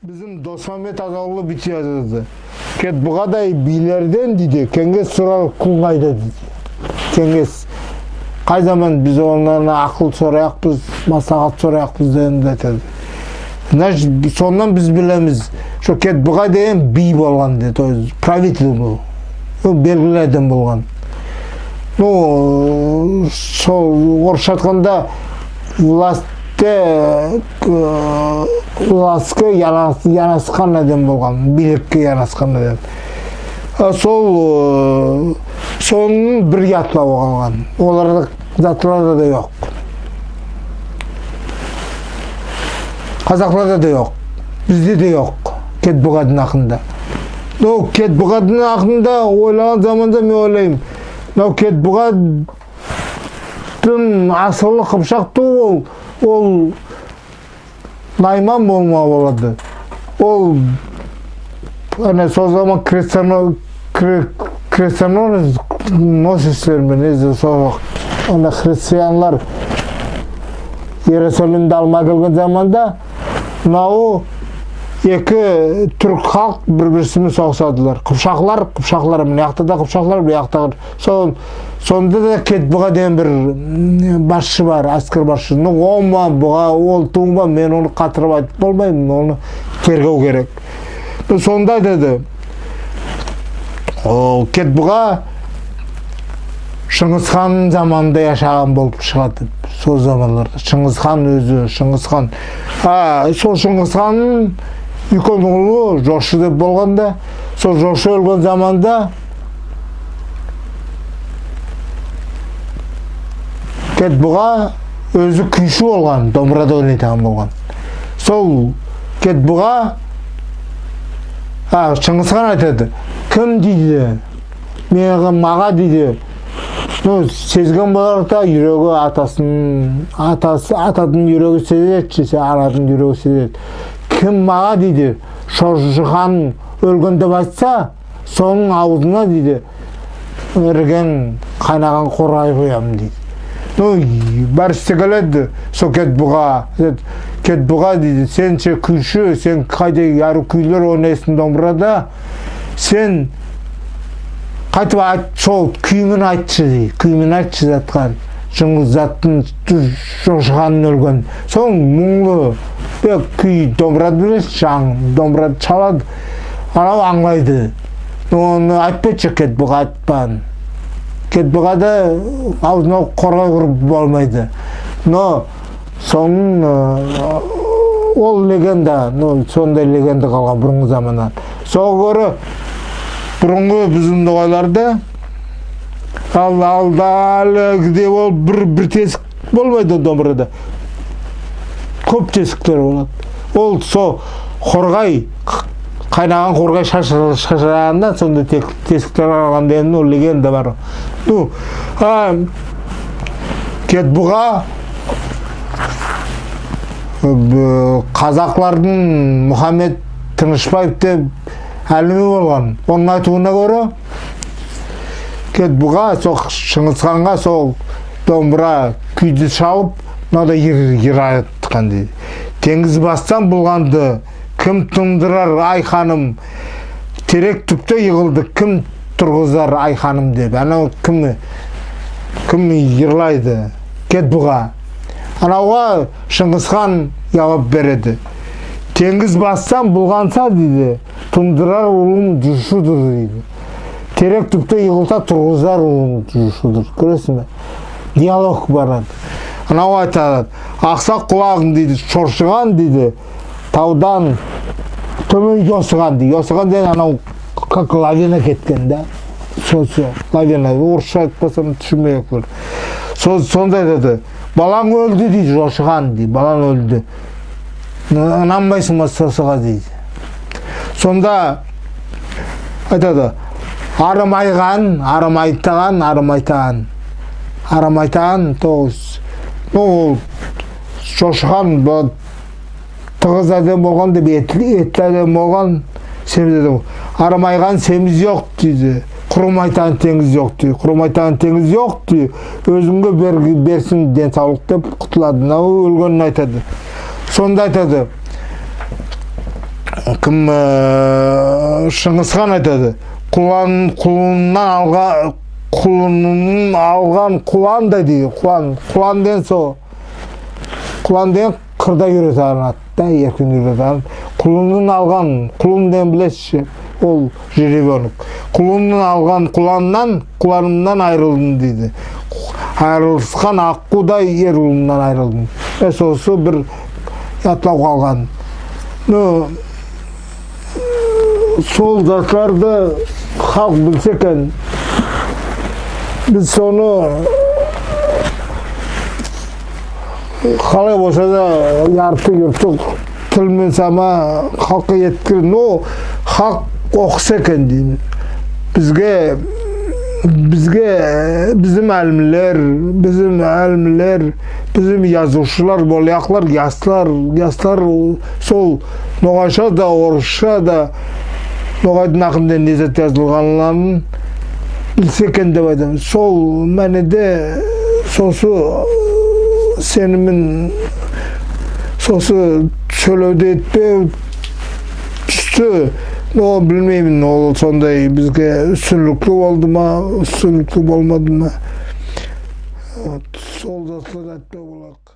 Bizim Dosmamет Azallı bitiyor yazdı. Ket bu kadar bilerden dedi. Kenges sorar kulgayda dedi. Kenges. Kay zaman biz onlarına akıl sorayakpız, maslahat sorayakpız dedi. Sondan biz bilemiz. Şu ket bu kadar bi bolgan dedi. Правитель bu. O belgilerden bolgan. Ну, сол орысша айтқанда властқа ярасқан адам болған, билікке ярасқан адам. Сол соның бір ятла болған. Оларда затларда да жоқ. Қазақтарда да жоқ. Бізде де жоқ. Кетбұғадың ақында. Но Кетбұғадың ақында ойлаған заманда мен ойлаймын. Мынау Кетбұғадың асылы Қыпшақты ол Найман болма болады. Ол ана сол заман крестоносецтермен сол ана христианлар Иерусалимді алмай келген заманда мынау екі түрік халық бір-бірісімен соғысадылар. Қыпшақлар мына жақта да қыпшақлар, бұл жақта. Сонда да Кетбұға деген бір басшы бар, әскер басшы. Ома бұға, ол туыңба, мен оны қатырып айтып болмаймын, оны тергеу керек. Сонда деді, Кетбұға Шыңғысхан заманында яшаған болып шығады. Сол заманларда Шыңғысхан өзі, Шыңғысхан. Сол Шыңғысханның үлкен ұлы жошы деп болғанда, сол жошы өлген заманда Кетбұға өзі күйші болған, домбырада ойнайтын болған. Сол Кетбұға Шыңғысхан айтады, кім дейді, маға дейді, сезген боларда жүрегі атадың жүрегі сезеді, арадың жүрегі сезеді. Кім маға дейді, Шошыхан өлген деп айтса, соның аузына дейді, ірген қайнаған қорғай қоямын дейді. Бәрісті келеді, сол Кетбұға дейді, сен ше күйші, сен қайда яры күйлер ойнайсың домбырада, сен қайтып айт, сол күймен айтшы дейді, күймен айтшы затқан. Шыңғызаттың Шошыханның өлген. Соң мұңлы күй домбырады білес, домбырады çalады. Анау аңлайды. Оны айтпетші Кетбұға айтпан. Кетбұғада аузына қорғай құрып болмайды. Но соның ол легенда, сондай легенда қалған бұрынғы заманнан. Сол көрі бұрынғы біздің ноғайларда алды ол бір тесік болмайды домбырада. Көп тесіктер болады. Ол сол қорғай, қайнаған қорғай шашырағанда сонда тесіктер алған деген ол легенда бар. Кетбұға қазақтардың Мұхаммед Тынышбаев деп әлімі болған. Оның айтуына көрі Кетбұға сол Шыңғысханға сол домбыра күйді шалып, мынада ер айтқан дейді. Теңіз бастан болғанды кім тұндырар ай ханым, терек түпте йығылды кім тұрғызар ай ханым деп. Анау кім ерлайды Кетбұға. Анауға Шыңғысхан жауап береді. Теңіз бастан болғанса дейді, тұндырар ұлым жүршудыр дейді. Терек түпте йығылса тұрғызар ұлым жүршудыр. Көресің бе? Диалог барады. Анау айтады, ақсақ құлағың дейді, шоршыған дейді, таудан төмен йосыған дейді. Йосыған деген анау как лавина кеткен да. Лавина, орысша айтпасам түсінбей көр. Сондай деді, балаң өлді дейді, жошыған дейді, балаң өлді. Нанбайсың ба сосыға дейді. Сонда айтады, арымайған, арымайтаған, ол шошыған тығыз адам болған деп, етлі адам болған, арымайған семіз жоқ дейді, құрымайтаған теңіз жоқ дейді, құрымайтаған теңіз жоқ дейді, өзіңге берсін денсаулық деп құтылады, өлгенін айтады. Сонда айтады, кім Шыңғысхан айтады, құлыннан алған құлан да дейді. Құлан ден со, құлан ден қырда үйретарын атта, еркін үйретарын. Құлыннан алған, құлын ден білесіз, ол жеребенік. Құлыннан алған құланымнан айырылдым дейді. Айырылысқан аққудай ер ұлымнан айырылдым. Сосы бір ятлау қалған. Сол затларды халық білсе екен, біз соны қалай болса да ярты-юртық тілмен сама халыққа еткір, халық оқыса екен деймін. Bizim әлімлер, bizim yazушылар, болияқлар, яслар сол ноғайша да, орысша да, ноғайдың ақында незет жазылғанларын білсе екен деп айтамын. Сол мәнеде сосы сенімін, сосы сөйлеуді етпеу түсті. Білмеймін, ол сондай бізге үстінлікті болды ма, үстінлікті болмады ма. Сол жасылар әтпе болақ.